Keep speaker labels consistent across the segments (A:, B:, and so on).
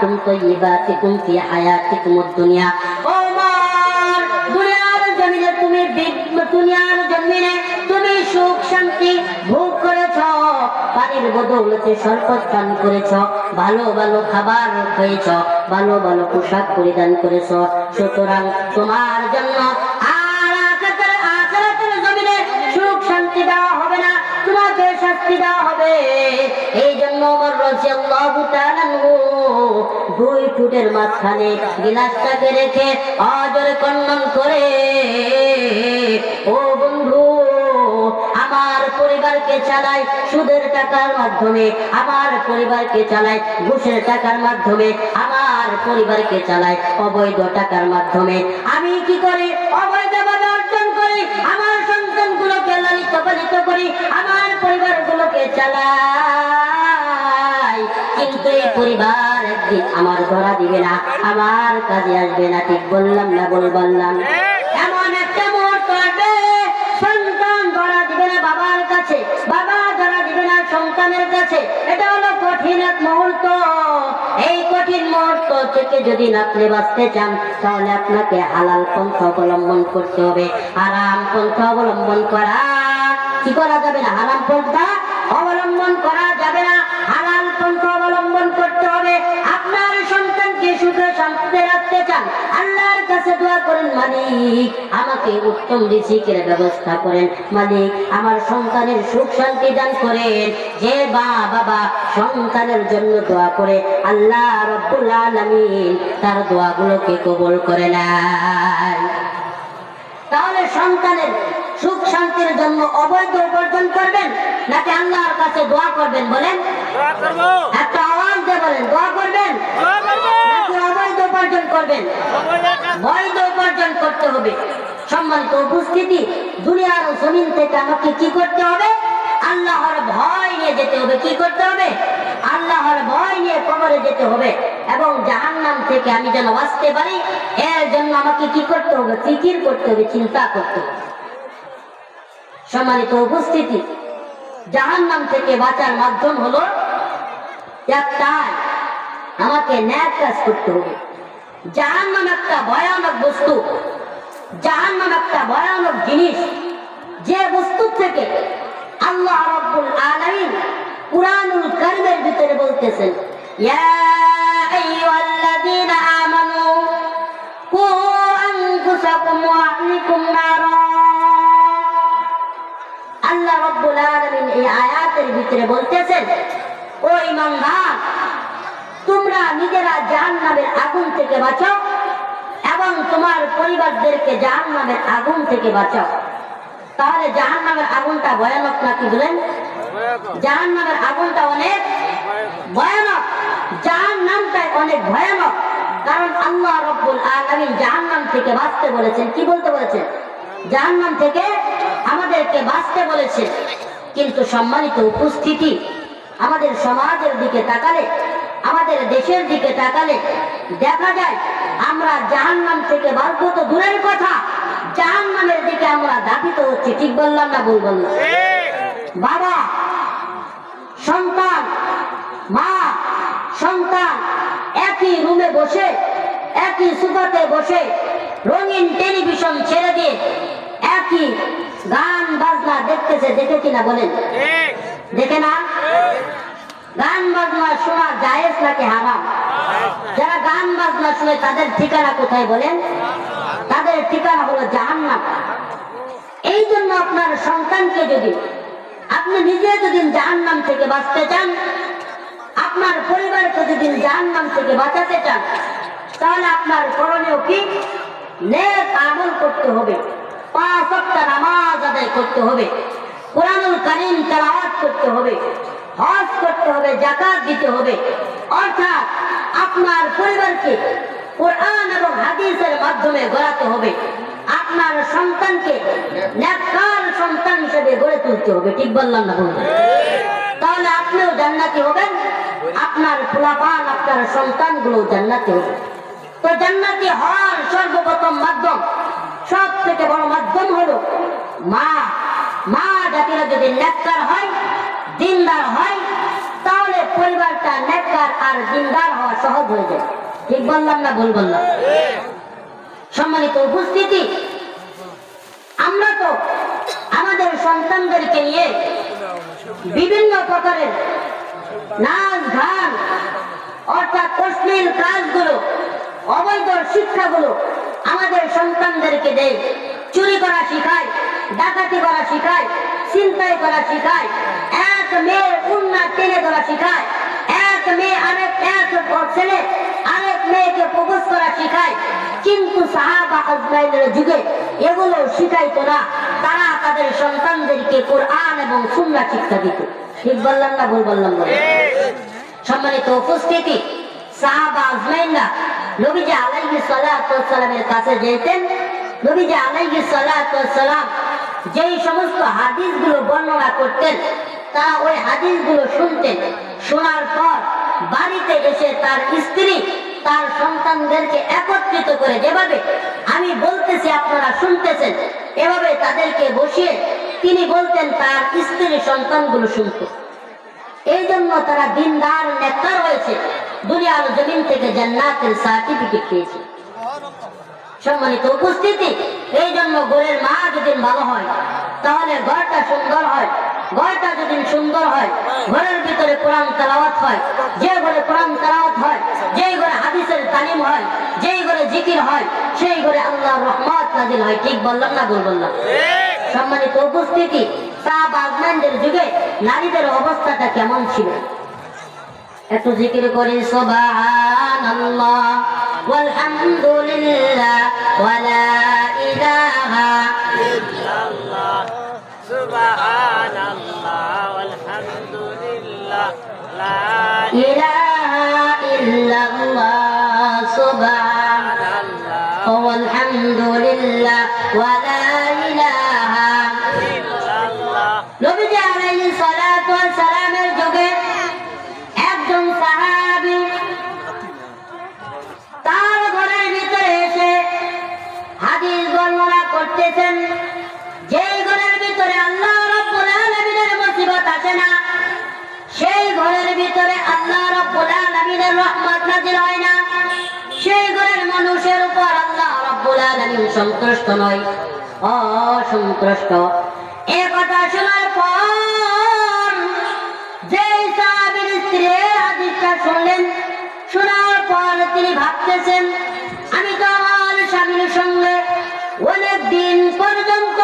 A: আযাবাতুম তাইয়্যিবাতিকুম ফি হায়াতিকুমুদ দুনিয়া। ও মান, দুনিয়ার জমিনে তুমি সুখ শান্তি ভোগ করেছো, পানির বদৌলতে শরবত পান করেছো, ভালো ভালো খাবার খেয়েছো, ভালো ভালো পোশাক পরিধান করেছো। সুতরাং তোমার জন্য আখিরাতের জমিনে সুখ শান্তি দেওয়া হবে না, তোমাকে শাস্তি দেওয়া হবে। এই জন্য ওমর রাদিয়াল্লাহু তাআলা দুই ঠোঁটের মাঝখানে গিলাসটাকে রেখে অজরে কন্নন করে, ও বন্ধু, আমার পরিবারকে চালাই সুদের টাকার মাধ্যমে, আমার পরিবারকে চালাই ঘুষের টাকার মাধ্যমে, আমার পরিবারকে চালাই অবৈধ টাকার মাধ্যমে। আমি কি করি? অবৈধভাবে অর্জন করি, আমার সন্তানগুলোকে লালিত পালিত করি, আমার পরিবারগুলোকে চালাই। কিন্তু এই পরিবার একদিন আমার ধরা দিবে না, আমার কাজে আসবে না। ঠিক বললাম না ভুল বললাম? এমন একটা মুহূর্ত আসবে, সন্তান ধরা দিবে না বাবার কাছে, বাবা ধরা দিবে না সন্তানের কাছে। এটা হলো কঠিন এক মুহূর্ত। এই কঠিন মুহূর্ত থেকে যদি আপনি বাঁচতে চান, তাহলে আপনাকে হালাল পন্থা অবলম্বন করতে হবে। হারাম পন্থা অবলম্বন কি করা যাবে না, হারাম পন্থা অবলম্বন করা যাবে না, হালাল পন্থা অবলম্বন করতে হবে। আপনার সন্তানকে সুখে শান্তিতে রাখতে চান, আল্লাহর কাছে দোয়া করেন, মালিক আমাকে উত্তম রিজিকের ব্যবস্থা করেন, মালিক আমার সন্তানের সুখ শান্তি দান করেন। যে বাবা সন্তানের জন্য দোয়া করে, আল্লাহ রাব্বুল আলামিন তার দোয়াগুলোকে কবুল করে নেয়। তাহলে সন্তানের সুখ শান্তির জন্য অবৈধ উপার্জন করবেন নাকি আল্লাহর কাছে দোয়া করবেন? বলেন, একটা আওয়াজ দিয়ে বলেন, দোয়া করবেন নাকি অবৈধ উপার্জন করবেন? বৈধ উপার্জন করতে হবে। সম্মানিত উপস্থিতি, দুনিয়ার জমিন থেকে আমাকে কি করতে হবে? আল্লাহর ভয় নিয়ে যেতে হবে। কি করতে হবে? আল্লাহর ভয় নিয়ে কবরে যেতে হবে। এবং জাহান্নাম থেকে আমি যেন বাঁচতে পারি, এর জন্য আমাকে কি করতে হবে? ফিকির করতে হবে, চিন্তা করতে হবে। সম্মানিত উপস্থিতি, জাহান্নাম থেকে বাঁচার মাধ্যম হলো একটাই, আমাকে ন্যায় কাজ করতে হবে। জাহান্নাম একটা ভয়ানক বস্তু, জাহান্নাম একটা ভয়ানক জিনিস, যে বস্তু থেকে আল্লাহ রাব্বুল আলামিন কুরআনুল কারীমের ভিতরে বলতেছেন, ইয়া আইয়ুহাল্লাযীনা আমানু কু আনফুসাকুম ওয়া আহলিকুম নারা। আল্লাহ রাব্বুল আলামিন এই আয়াতের ভিতরে বলতেছেন, ও ঈমানদার, তোমরা নিজেরা জাহান্নামের আগুন থেকে বাঁচাও এবং তোমার পরিবারদেরকে জাহান্নামের আগুন থেকে বাঁচাও। তাহলে জাহান্নামের আগুনটা ভয়ানক নাকি? বলেন, জাহান্নামের আগুনটা অনেক ভয়ানক, জাহান্নামটা অনেক ভয়ানক। কারণ আল্লাহ রাব্বুল আলামিন জাহান্নাম থেকে বাঁচতে বলেছেন। কি বলতে বলেছেন? জাহান্নাম থেকে আমাদেরকে বাঁচতে বলেছেন। কিন্তু সম্মানিত উপস্থিতি, আমাদের সমাজের দিকে তাকালে, আমাদের দেশের দিকে তাকালে দেখা যায় আমরা জাহান্নাম থেকে বাঁচবো তো দূরের কথা, জাহান্নামের দিকে আমরা ধাবিত হচ্ছি। ঠিক বললাম না ভুল বললাম? বাবা সন্তান, মা সন্তান একই রুমে বসে, একই সোফাতে বসে রঙিন টেলিভিশন ছেড়ে দিয়ে একই গান বাজনা দেখতেছে। দেখে কিনা বলেন? দেখে না? গান বাজনা শোনা জায়েজ নাকি হারাম? যারা গান বাজনা শুনে তাদের ঠিকানা কোথায় বলেন? তাদের ঠিকানা হলো জাহান্নাম। এই জন্য আপনার সন্তানকে যদি আপনি নিজে যদি জাহান্নাম থেকে বাঁচতে চান, আপনার পরিবারকে যদি জাহান্নাম থেকে বাঁচাতে চান, তাহলে আপনার করণীয় কি? নেক আমল করতে হবে, 5 ওয়াক্ত নামাজ আদায় করতে হবে, কুরআনুল কারীম তেলাওয়াত করতে হবে, হজ করতে হবে, যাকাত দিতে হবে। অর্থাৎ আপনার পরিবারকে কোরআন এবং হাদিসের মাধ্যমে গড়াতে হবে। আপনার সন্তানকে নেককার সন্তান হিসেবে গড়ে তুলতে হবে। ঠিক বললাম না বলুন? তাহলে আপনিও জান্নাতি হবেন, আপনার ফুলাফান, আপনার সন্তানগুলো জান্নাতি হবে। তো জান্নাতি হওয়ার সর্বপ্রথম মাধ্যম, সব থেকে বড় মাধ্যম হলো মা। মা জাতিরা যদি নেককার হয়, দিনদার হয়, তাহলে তাহলে পরিবারটা নেককার আর দিনদার হওয়া সহজ হয়ে যায়। ঠিক বললাম না ভুল বললাম? সম্মানিত উপস্থিতি, আমরা তো আমাদের সন্তানদেরকে নিয়ে বিভিন্ন প্রকারের নাচ গান অর্থাৎ অশ্লীল কাজগুলো, অবৈধ শিক্ষাগুলো আমাদের সন্তানদেরকে দেয়। চুরি করা শিখায়, ডাকাতি করা শিখায়, ছিনতাই করা শিখায়, এক মেয়ের উন্না টেনে ধরা শিখায়, এক মেয়ে এক ছেলে আরেক মেয়েকে প্রপোজ করা শিখায়। কিন্তু সাহাবা আজমাইনের যুগে এগুলো শিখাইতো না, তারা তাদের সন্তানদেরকে কোরআন এবং সুন্নাহ শিক্ষা দিত। ঠিক বললাম না ভুল বললাম? সম্মানিত উপস্থিতি, সাহাবা আজমাইনরা নবীজি আলাইহিস সালাতু ওয়াস সালামের কাছে যেতেন। নবীজি আলাইহিস সালাতু ওয়াস সালাম যেই সমস্ত হাদিসগুলো বর্ণনা করতেন, তারা ওই হাদিসগুলো শুনতেন। শোনার পর বাড়িতে এসে তার স্ত্রী তার সন্তানদেরকে একত্রিত করে, যেভাবে আমি বলতেছি আপনারা শুনতেছেন, এভাবে তাদেরকে বসিয়ে তিনি বলতেন, তার স্ত্রী সন্তানগুলো শুনত। এই জন্য তারা দিনদার নেককার হয়েছে, দুনিয়ার জমিন থেকে জান্নাতের সার্টিফিকেট পেয়েছে। সম্মানিত উপস্থিতি, এই জন্য ঘরের মা যদি ভালো হয় তাহলে ঘরটা সুন্দর হয়। ঘরটা যদি সুন্দর হয়, ঘরের ভিতরে কোরআন তেলাওয়াত হয়, যে ঘরে কোরআন তেলাওয়াত হয়, যেই ঘরে হাদিসের তালিম হয়, যেই ঘরে জিকির হয়, সেই ঘরে আল্লাহর রহমত নাজিল হয়। ঠিক বললাম না ভুল বললাম? সম্মানিত উপস্থিতি, সাহাবা আজমাইনদের যুগে নারীদের অবস্থাটা কেমন ছিল? একটু জিকির করি সুবহানাল্লাহ ওয়ালহামদুলিল্লাহ ওয়া লা ইলাহা ইল্লাল্লাহ, সুবহানাল্লাহ ওয়ালহামদুলিল্লাহ লা ইলাহা ইল্লাল্লাহ, সুবহানাল্লাহ ওয়ালহামদুলিল্লাহ ওয়া লা ইলাহা ইল্লাল্লাহ। নবীজি আলাইহিস সালাতু ওয়াস সালামের যুগে একজন সাহাবী তার ঘরের ভিতরে এসে হাদিস বর্ণনা করতেছেন। যেই ঘরের ভিতরে আল্লাহ রাব্বুল আলামিনের মুসিবত আসে না, সেই ঘরের ভিতরে আল্লাহ রাব্বুল আলামিনের রহমত নাযিল হয় না, সেই ঘরের মানুষের উপর আল্লাহ রাব্বুল আলামিন সন্তুষ্ট নয়, অসন্তুষ্ট। এই কথা শোনার পর যেই সাহাবীর স্ত্রী হাদিসটা শুনলেন, শোনার পর তিনি ভাবতেছেন, আমি তো আমার স্বামীর সঙ্গে অনেক দিন পর্যন্ত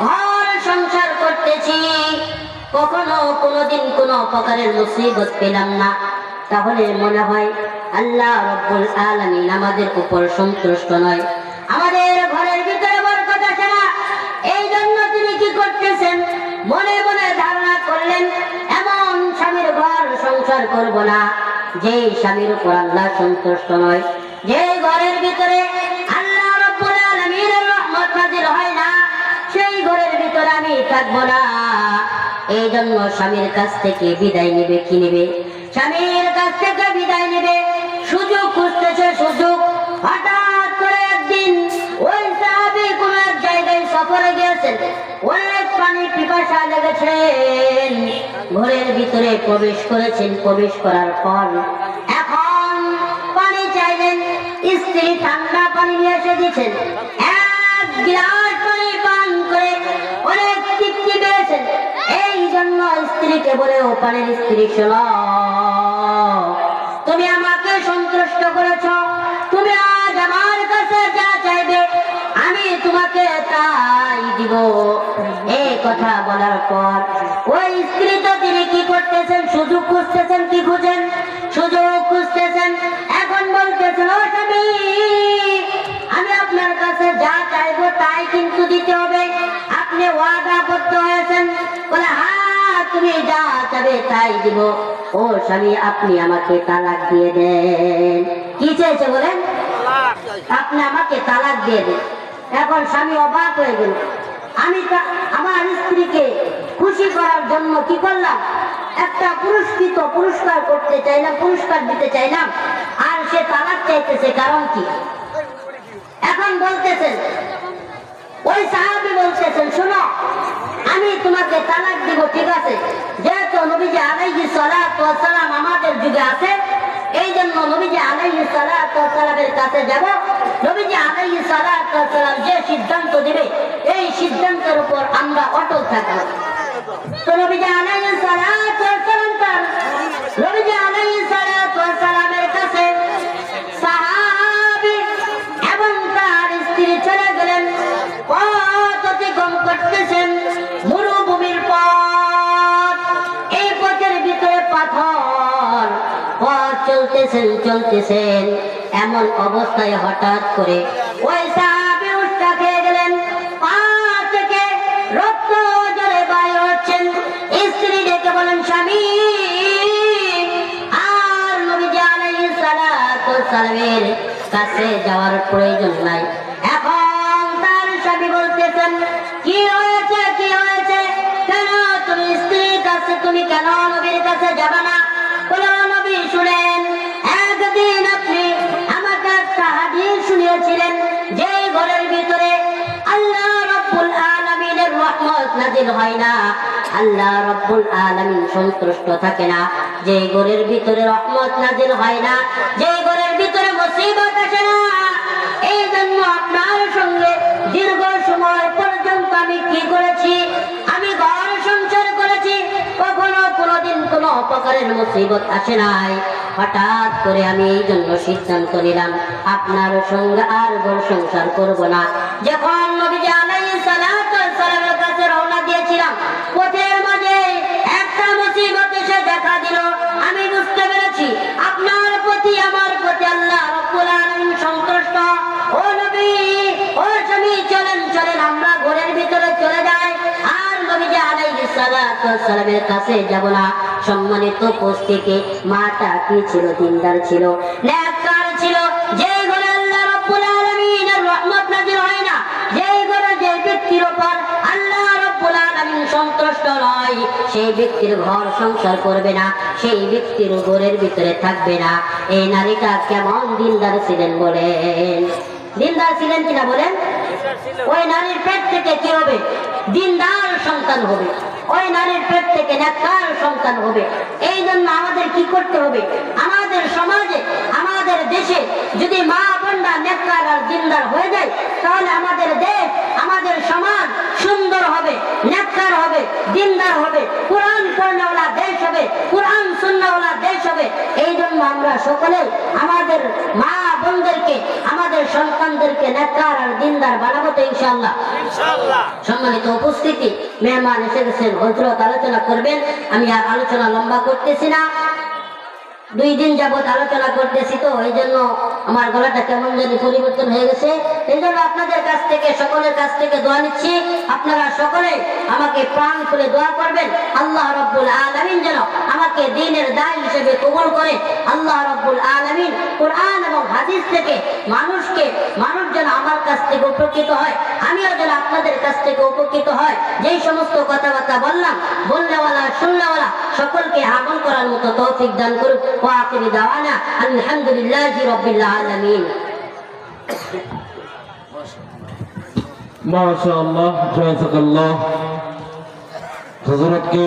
A: ঘর সংসার করতেছি, কখনো কোনোদিন কোনো প্রকারের মুসিবত পেলাম না, তাহলে মনে হয় আল্লাহ রাব্বুল আলামিন আমাদের উপর সন্তুষ্ট নয়, আমাদের ঘরের ভিতরে বরকত আসে না। এই জন্য তিনি কি করতেছেন, মনে মনে ধারণা করলেন, এমন স্বামীর ঘর সংসার করব না যে স্বামীর উপর আল্লাহ সন্তুষ্ট নয়, যে ঘরের ভিতরে আল্লাহ রাব্বুল আলামিনের রহমত নাযিল হয় না, সেই ঘরের ভিতরে আমি থাকবো না। এই জন্য স্বামীর কাছ থেকে বিদায় নেবে। কি নেবে? স্বামীর কাছ থেকে বিদায় নেবে, সুযোগ খুঁজতেছে, সুযোগ। হঠাৎ করে একদিন ওই সাহাবী কোন এক জায়গায় সফরে গিয়েছেন, অনেক পানি পিপাসা লেগেছেন, ঘরের ভিতরে প্রবেশ করেছেন। প্রবেশ করার পর এখন পানি চাইলেন, স্ত্রী ঠান্ডা পানি নিয়ে এসে দিয়েছেন। এক গ্লাস পানি পান করে অনেক তৃপ্তি পেয়েছেন। এই জন্য স্ত্রীকে বলে, ও পানির স্ত্রী, শোনো, তুমি আমাকে সন্তুষ্ট করেছ, তুমি আজ আমার কাছে যা চাইবে আমি তোমাকে তাই দিব। এই কথা বলার পর ওই স্ত্রী তো তিনি কি করতেছেন, সুযোগ খুঁজতেছেন। কি খুঁজেন? সুযোগ খুঁজতেছেন। এখন বলতেছেন, ও স্বামী, আমি আপনার কাছে যা চাইবো তাই কিন্তু দিতে হবে, আপনি ওয়াদাবদ্ধ হয়েছেন। বলে, হ্যাঁ, তুমি যা চাইবে তাই দিব। ও স্বামী, আপনি আমাকে তালাক দিয়ে দেন। কি চেয়েছে বলেন? আপনি আমাকে তালাক দিয়ে দেন। এখন স্বামী অবাক হয়ে গেল। আমি আমার স্ত্রীকে খুশি করার জন্য কি করলাম, একটা পুরস্কার করতে চাইলাম, পুরস্কার দিতে চাইলাম, আর সে তালাক চাইতেছে। কারণ কি? এখন বলতেছেন, ওই সাহাবী বলতেছেন, শোনো, আমি তোমাকে তালাক দিব, ঠিক আছে, যেহেতু তো নবীজি আলাইহিস সালাতু ওয়াস সালাম আমাদের যুগে আছে, এই জন্য নবীজি আলাইহিস সালাতু ওয়াস সালামের কাছে যাব। নবীজি আলাইহিস সালাতু ওয়াস সালাম যে সিদ্ধান্ত দিবে এই সিদ্ধান্তের উপর আমরা অটল থাকব। তো নবীজি আলাইহিস সালাতু ওয়াস সালাম নবীজি আলাইহিস সালাতু ওয়াস সালামের কাছে সাহাবী এবং তার স্ত্রী চলে গেলেন। পথ অতিক্রম করতেছেন, মরুভূমির পথ, এই পথের ভিতরে পাথর, পথ চলতেছেন এমন অবস্থায় হঠাৎ করে ওই সাহাবী উল্টা খেয়ে গেলেন, পা থেকে রক্ত জলে বাইর হচ্ছেন। স্ত্রী ডেকে বলেন, স্বামী আর নবীজি আলাইহিস সালাতু ওয়াস সালামের কাছে যাওয়ার প্রয়োজন নাই। এখন তার স্বামী বলতেছেন, কি হয়েছে কি হয়েছে, কেন তুমি স্ত্রীর কাছে, তুমি কেন নবীর কাছে যাবে না? বলো নবী শুনেন, একদিন আপনি আমাকে একটা হাদিস শুনিয়েছিলেন যে ঘরের ভিতরে আল্লাহ রাব্বুল আলামিনের রহমত নাযিল হয় না, আল্লাহ রাব্বুল আলামিন সন্তুষ্ট থাকে না, যে ঘরের ভিতরে রহমত নাযিল হয় না, যে ঘরের ভিতরে মুসিবত আসে না। এই জন্য আপনার সঙ্গে দীর্ঘ সময় পর্যন্ত আমি কি করেছি, আমি ঘর সংসার করেছি, কখনো কোনোদিন কোনো প্রকারের মুসিবত আসে নাই। হঠাৎ করে আমি এই জন্য সিদ্ধান্ত নিলাম আপনার সঙ্গে আর ঘর সংসার করব না। যখন নবীজি আলাইহিস সালাতু ওয়াস সালামের কাছে রওনা দিয়েছিলাম, পথের মাঝে একটা মুসিবত এসে দেখা দিল। আমি বুঝতে পেরেছি আপনার প্রতি আমার প্রতি আল্লাহ রাব্বুল আলামিন সন্তুষ্ট। ও নবী, ও স্বামী, চলেন চলেন আমরা ঘরের ভিতরে চলে যাই, আর নবীজি আলাইহিস সালাতু ওয়াস সালামের কাছে যাব না। সম্মানিত উপস্থিতি, মাটা কি ছিল? দিনদার ছিল, নেককার ছিল। যে ঘরে আল্লাহ রাব্বুল আলামিনের রহমত নাযিল হয় না, যে ঘরে যে ব্যক্তির উপর আল্লাহ রাব্বুল আলামিন সন্তুষ্ট নয়, সেই ব্যক্তির ঘর সংসার করবে না, সেই ব্যক্তির ঘরের ভিতরে থাকবে না। এই নারীটা কেমন দিনদার ছিলেন বলেন? দিনদার ছিলেন কিনা বলেন? ওই নারীর পেট থেকে কি হবে? দিনদার সন্তান হবে। ওই নারীর পেট থেকে নেককার সন্তান হবে। এই জন্য আমাদের কি করতে হবে? আমাদের সমাজে, আমাদের দেশে যদি মা বোনরা নেককার আর দিনদার হয়ে যায়, তাহলে আমাদের দেশ, আমাদের সমাজ সুন্দর হবে, নেককার হবে, দিনদার হবে, কোরআন পড়নেওয়ালা দেশ হবে, কোরআন সুন্নাহওয়ালা দেশ হবে। এই জন্য আমরা সকলে আমাদের মা বোনদেরকে, আমাদের সন্তানদেরকে নেককার আর দিনদার বানাবো তো ইনশাআল্লাহ। সম্মানিত উপস্থিতি, মেহমান এসে গেছেন, হযরত আলোচনা করবেন। আমি আর আলোচনা লম্বা করতেছি না, 2 দিন যাবত আলোচনা করতেছি, তো এই জন্য আমার গলাটা কেমন জানি পরিবর্তন হয়ে গেছে। এই জন্য আপনাদের কাছ থেকে, সকলের কাছ থেকে দোয়া নিচ্ছি, আপনারা সকলে আমাকে প্রাণ খুলে দোয়া করবেন। আল্লাহ রাব্বুল আলামিন যেন আমাকে দ্বীনের দায়ী হিসেবে কবুল করে। আল্লাহ রাব্বুল আলামিন কোরআন এবং হাদিস থেকে মানুষ যেন আমার কাছ থেকে উপকৃত হয়, আমিও যেন আপনাদের কাছ থেকে উপকৃত হয়। যেই সমস্ত কথাবার্তা বললাম, বলনেওয়ালা শুননেওয়ালা সকলকে আমল করার মতো তৌফিক দান করুন। ওয়া আখিরু দাওয়ানা আলহামদুলিল্লাহি রাব্বিল আলামিন।
B: মাশাআল্লাহ, জাযাকাল্লাহ। হযরতকে